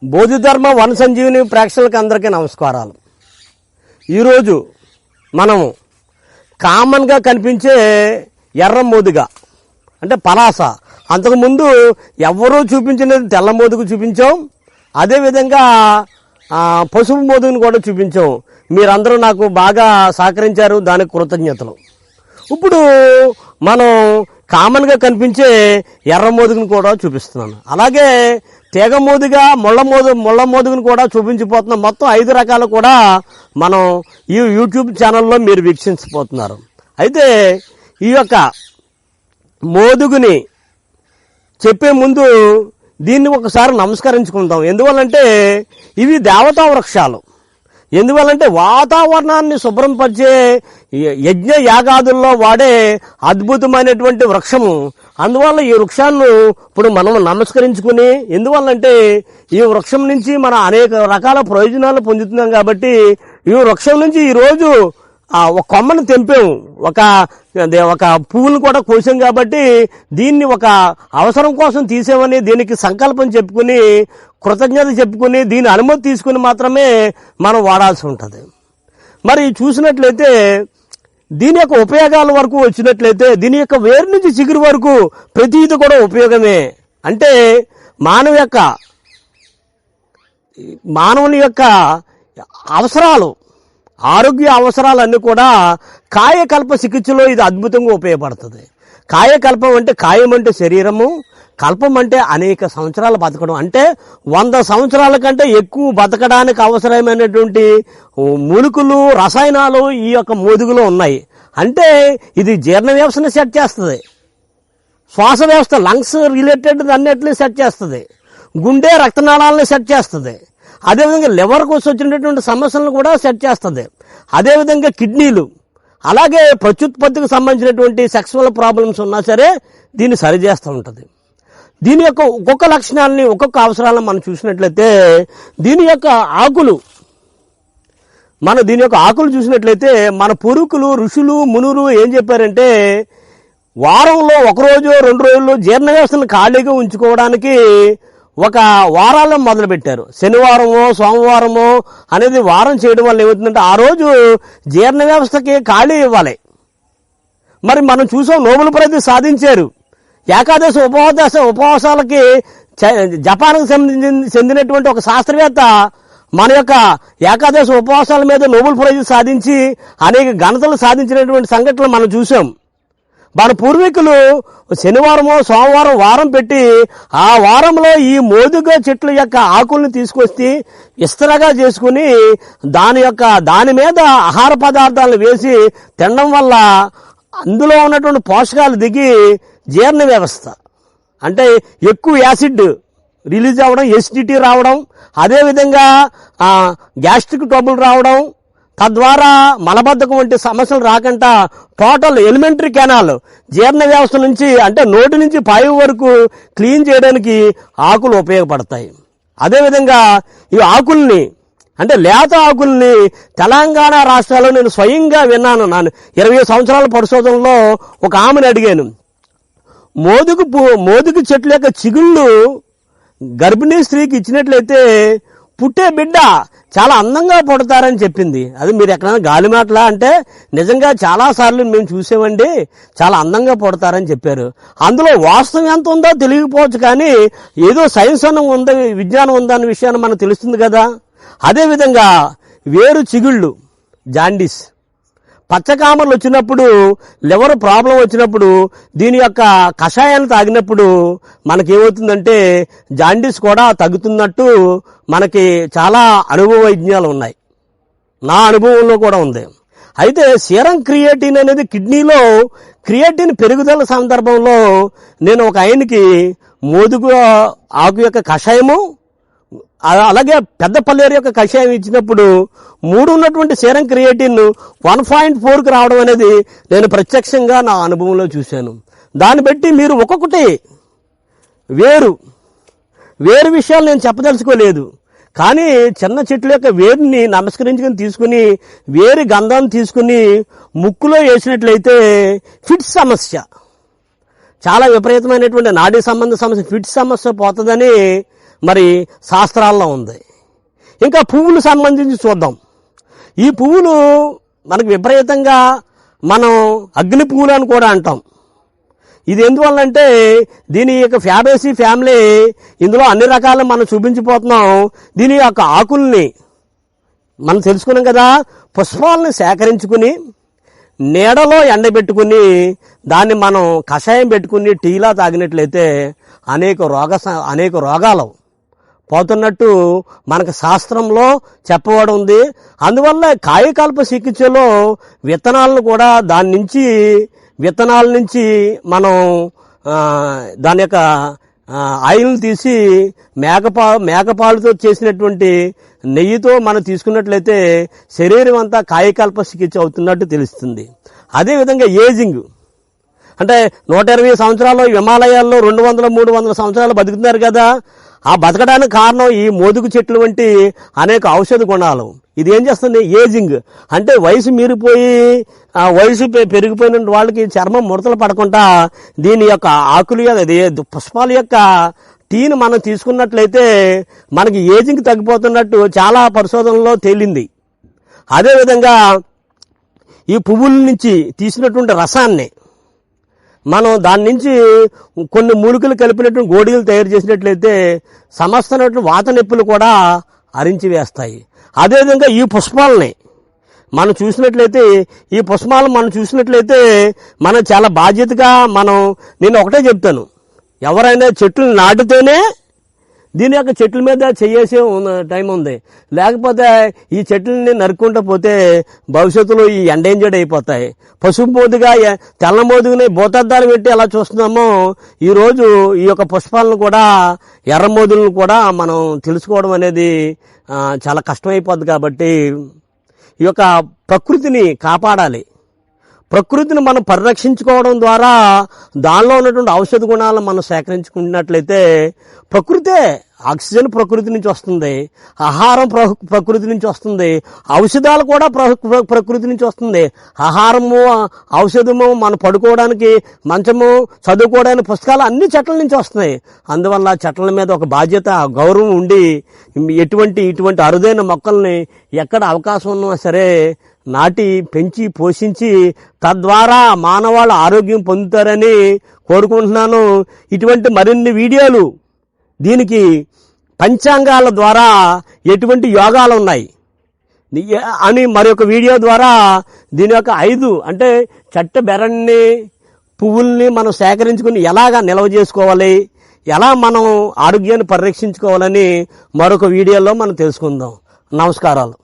బోధిధర్మ వన సంజీవిని ప్రేక్షకులకు అందరికీ నమస్కారాలు. ఈరోజు మనం కామన్గా కనిపించే ఎర్ర మోదుగా అంటే పలాస, అంతకుముందు ఎవరూ చూపించినది తెల్ల మోదుగు చూపించాం, అదేవిధంగా పసుపు మోదుగుని కూడా చూపించాం. మీరందరూ నాకు బాగా సహకరించారు, దానికి కృతజ్ఞతలు. ఇప్పుడు మనం కామన్గా కనిపించే ఎర్ర మోదుగుని కూడా చూపిస్తున్నాను. అలాగే తీగ మోదుగా ముళ్ళ మోదుగుని కూడా చూపించిపోతున్నాం. మొత్తం 5 రకాలు కూడా మనం ఈ యూట్యూబ్ ఛానల్లో మీరు వీక్షించబోతున్నారు. అయితే ఈ యొక్క మోదుగుని చెప్పే ముందు దీన్ని ఒకసారి నమస్కరించుకుందాం. ఎందువల్లంటే ఇవి దేవతా వృక్షాలు. ఎందువల్లంటే వాతావరణాన్ని శుభ్రం పరిచే యజ్ఞ యాగాదుల్లో వాడే అద్భుతమైనటువంటి వృక్షము. అందువల్ల ఈ వృక్షాలను ఇప్పుడు మనం నమస్కరించుకుని, ఎందువల్లంటే ఈ వృక్షం నుంచి మనం అనేక రకాల ప్రయోజనాలు పొందుతున్నాం. కాబట్టి ఈ వృక్షం నుంచి ఈరోజు ఒక కొమ్మను తెంపాం, ఒక పువ్వును కూడా కోసాం. కాబట్టి దీన్ని ఒక అవసరం కోసం తీసామని దీనికి సంకల్పం చెప్పుకుని, కృతజ్ఞత చెప్పుకుని, దీని అనుమతి తీసుకుని మాత్రమే మనం వాడాల్సి ఉంటుంది. మరి చూసినట్లయితే దీని యొక్క ఉపయోగాల వరకు వచ్చినట్లయితే దీని యొక్క వేరు నుంచి చిగురు వరకు ప్రతిది కూడా ఉపయోగమే. అంటే మానవుని యొక్క అవసరాలు, ఆరోగ్య అవసరాలన్నీ కూడా కాయకల్ప చికిత్సలో ఇది అద్భుతంగా ఉపయోగపడుతుంది. కాయకల్పం అంటే కాయం అంటే శరీరము, కల్పం అంటే అనేక సంవత్సరాలు బతకడం. అంటే 100 సంవత్సరాల కంటే ఎక్కువ బతకడానికి అవసరమైనటువంటి మూలికలు, రసాయనాలు ఈ యొక్క మోదుగులో ఉన్నాయి. అంటే ఇది జీర్ణ వ్యవస్థను సెట్ చేస్తుంది, శ్వాస వ్యవస్థ, లంగ్స్ రిలేటెడ్ అన్నిటిని సెట్ చేస్తుంది, గుండె రక్తనాళాలను సెట్ చేస్తుంది, అదేవిధంగా లివర్ కోసం వచ్చినటువంటి సమస్యలను కూడా సెట్ చేస్తుంది, అదేవిధంగా కిడ్నీలు, అలాగే ప్రత్యుత్పత్తికి సంబంధించినటువంటి సెక్సువల్ ప్రాబ్లమ్స్ ఉన్నా సరే దీన్ని సరిచేస్తూ ఉంటుంది. దీని యొక్క ఒక్కొక్క లక్షణాలని, ఒక్కొక్క అవసరాలను మనం చూసినట్లయితే దీని యొక్క ఆకులు చూసినట్లయితే మన పూర్వీకులు, ఋషులు, మునులు ఏం చెప్పారంటే వారంలో 1 రోజు 2 రోజులు జీర్ణ వ్యవస్థను ఖాళీగా ఉంచుకోవడానికి ఒక వారాలను మొదలుపెట్టారు. శనివారమో సోమవారమో అనేది వారం చేయడం వల్ల ఏమవుతుందంటే ఆ రోజు జీర్ణ వ్యవస్థకి ఖాళీ ఇవ్వాలి. మరి మనం చూసాం, నోబెల్ ప్రైజ్ సాధించారు. ఏకాదశి ఉపవాసాలకి జపాన్కు చెందినటువంటి ఒక శాస్త్రవేత్త మన యొక్క ఏకాదశి ఉపవాసాల మీద నోబెల్ ప్రైజ్ సాధించి అనేక ఘనతలు సాధించినటువంటి సంఘటనలు మనం చూసాం. మన పూర్వీకులు శనివారమో సోమవారం వారం పెట్టి ఆ వారంలో ఈ మోదుగ చెట్ల యొక్క ఆకుల్ని తీసుకొచ్చి ఇస్తరగా చేసుకుని దాని మీద ఆహార పదార్థాలను వేసి తినడం వల్ల అందులో ఉన్నటువంటి పోషకాలు దిగి జీర్ణ వ్యవస్థ అంటే ఎక్కువ యాసిడ్ రిలీజ్ అవ్వడం, ఎసిడిటీ రావడం, అదేవిధంగా గ్యాస్ట్రిక్ ట్రబుల్ రావడం, తద్వారా మలబద్ధకం వంటి సమస్యలు రాకుండా టోటల్ ఎలిమెంటరీ కెనాల్ జీర్ణ వ్యవస్థ నుంచి అంటే నోటి నుంచి పాయు వరకు క్లీన్ చేయడానికి ఆకులు ఉపయోగపడతాయి. అదేవిధంగా ఈ ఆకుల్ని అంటే లేత ఆకుల్ని తెలంగాణ రాష్ట్రాల్లో నేను స్వయంగా విన్నాను. 20 సంవత్సరాల పరిశోధనలో ఒక ఆమెను అడిగాను, మోదుగు చెట్ల యొక్క చిగుళ్ళు గర్భిణీ స్త్రీకి ఇచ్చినట్లయితే పుట్టే బిడ్డ చాలా అందంగా పుడతారని చెప్పింది. అది మీరు ఎక్కడైనా గాలి మాటలా అంటే నిజంగా చాలా సార్లు మేము చూసామండి, చాలా అందంగా పుడతారని చెప్పారు. అందులో వాస్తవం ఎంత ఉందో తెలియకపోవచ్చు, కానీ ఏదో సైన్స్ అన్న ఉంది, విజ్ఞానం ఉందన్న విషయాన్ని మనకు తెలుస్తుంది కదా. అదేవిధంగా వేరు చిగుళ్ళు, జాండీస్, పచ్చకామర్లు వచ్చినప్పుడు, లివర్ ప్రాబ్లం వచ్చినప్పుడు దీని యొక్క కషాయాన్ని తాగినప్పుడు మనకేమవుతుందంటే జాండీస్ కూడా తగ్గుతున్నట్టు మనకి చాలా అనుభవ విజ్ఞానాలు ఉన్నాయి. నా అనుభవంలో కూడా ఉంది. అయితే సీరం క్రియేటిన్ అనేది కిడ్నీలో క్రియేటిన్ పెరుగుదల సందర్భంలో నేను ఒక ఆయనకి మోదుగు ఆకు యొక్క కషాయము, అలాగే పెద్ద పల్లేరు యొక్క కషాయం ఇచ్చినప్పుడు 3 ఉన్నటువంటి సీరం క్రియేటిన్ 1.4కు రావడం అనేది నేను ప్రత్యక్షంగా నా అనుభవంలో చూశాను. దాన్ని బట్టి మీరు ఒక్కొక్కటి వేరు విషయాలు నేను చెప్పదలుచుకోలేదు, కానీ చిన్న చెట్ల యొక్క వేరుని నమస్కరించుకుని తీసుకుని వేరు గంధాన్ని తీసుకుని ముక్కులో వేసినట్లయితే ఫిట్స్ సమస్య, చాలా విపరీతమైనటువంటి నాడీ సంబంధ సమస్య, ఫిట్స్ సమస్య పోతుందని మరి శాస్త్రాల్లో ఉంది. ఇంకా పువ్వులు సంబంధించి చూద్దాం. ఈ పువ్వులు మనకు విపరీతంగా మనం అగ్ని పువ్వులు అని కూడా అంటాం. ఇది ఎందువల్లంటే దీని యొక్క ఫ్యాబేసీ ఫ్యామిలీ ఇందులో అన్ని రకాలు మనం చూపించిపోతున్నాం. దీని యొక్క ఆకుల్ని మనం తెలుసుకున్నాం కదా, పుష్పాలను సేకరించుకుని నీడలో ఎండబెట్టుకుని దాన్ని మనం కషాయం పెట్టుకుని టీలా తాగినట్లయితే అనేక రోగాలు పోతున్నట్టు మనకు శాస్త్రంలో చెప్పబడి ఉంది. అందువల్ల కాయకల్ప చికిత్సలో విత్తనాల నుంచి మనం దాని యొక్క ఆయిల్ని తీసి మేకపాలుతో చేసినటువంటి నెయ్యితో మనం తీసుకున్నట్లయితే శరీరం అంతా కాయకల్ప చికిత్స అవుతున్నట్టు తెలుస్తుంది. అదేవిధంగా ఏజింగ్ అంటే 120 సంవత్సరాలు హిమాలయాల్లో 200-300 సంవత్సరాలు బతుకుతున్నారు కదా. ఆ బతకడానికి కారణం ఈ మోదుగు చెట్లు వంటి అనేక ఔషధ గుణాలు. ఇది ఏం చేస్తుంది, ఏజింగ్ అంటే వయసు మీరిపోయి వయసు పెరిగిపోయిన వాళ్ళకి చర్మం ముడతలు పడకుండా దీని యొక్క ఆకులు పుష్పాల యొక్క టీని మనం తీసుకున్నట్లయితే మనకి ఏజింగ్ తగ్గిపోతున్నట్టు చాలా పరిశోధనలో తేలింది. అదేవిధంగా ఈ పువ్వుల నుంచి తీసినటువంటి రసాన్ని మనం దాని నుంచి కొన్ని మూలికలు కలిపినటువంటి గోడీలు తయారు చేసినట్లయితే సమస్తమైనటువంటి వాత నొప్పులు కూడా అరించి వేస్తాయి. అదేవిధంగా ఈ పుష్పాలని మనం చూసినట్లయితే మనం చాలా బాధ్యతగా నేను ఒకటే చెప్తాను, ఎవరైనా చెట్లు నాటితేనే దీని యొక్క చెట్ల మీద చేసే టైం ఉంది. లేకపోతే ఈ చెట్లని నరుక్కుంటూ పోతే భవిష్యత్తులో ఈ ఎండేంజర్డ్ అయిపోతాయి. పసుపు మోదుగా తెల్ల మోదుగుని భూతద్దాలు పెట్టి ఎలా చూస్తున్నామో ఈరోజు ఈ యొక్క పుష్పాలను కూడా ఎర్ర మోదులను కూడా మనం తెలుసుకోవడం అనేది చాలా కష్టమైపోద్ది. కాబట్టి ఈ యొక్క ప్రకృతిని కాపాడాలి. ప్రకృతిని మనం పరిరక్షించుకోవడం ద్వారా దానిలో ఉన్నటువంటి ఔషధ గుణాలను మనం సేకరించుకున్నట్లయితే ప్రకృతే ఆక్సిజన్ ప్రకృతి నుంచి వస్తుంది, ఆహారం ప్రకృతి నుంచి వస్తుంది, ఔషధాలు కూడా ప్రకృతి నుంచి వస్తుంది. ఆహారము, ఔషధము, మనం పడుకోవడానికి మంచము, చదువుకోవడానికి పుస్తకాలు అన్ని చెట్ల నుంచి వస్తున్నాయి. అందువల్ల చెట్ల మీద ఒక బాధ్యత, గౌరవం ఉండి ఇటువంటి అరుదైన మొక్కల్ని ఎక్కడ అవకాశం ఉన్నా సరే నాటి పెంచి పోషించి తద్వారా మానవాళి ఆరోగ్యం పొందుతారని కోరుకుంటున్నాను. ఇటువంటి మరిన్ని వీడియోలు, దీనికి పంచాంగాల ద్వారా ఎటువంటి యోగాలు ఉన్నాయి అని మరొక వీడియో ద్వారా దీని యొక్క 5 అంటే చెట్ట బెరన్ని పువ్వుల్ని మనం సేకరించుకుని ఎలాగా నిల్వ చేసుకోవాలి, ఎలా మనం ఆరోగ్యాన్ని పరిరక్షించుకోవాలని మరొక వీడియోలో మనం తెలుసుకుందాం. నమస్కారాలు.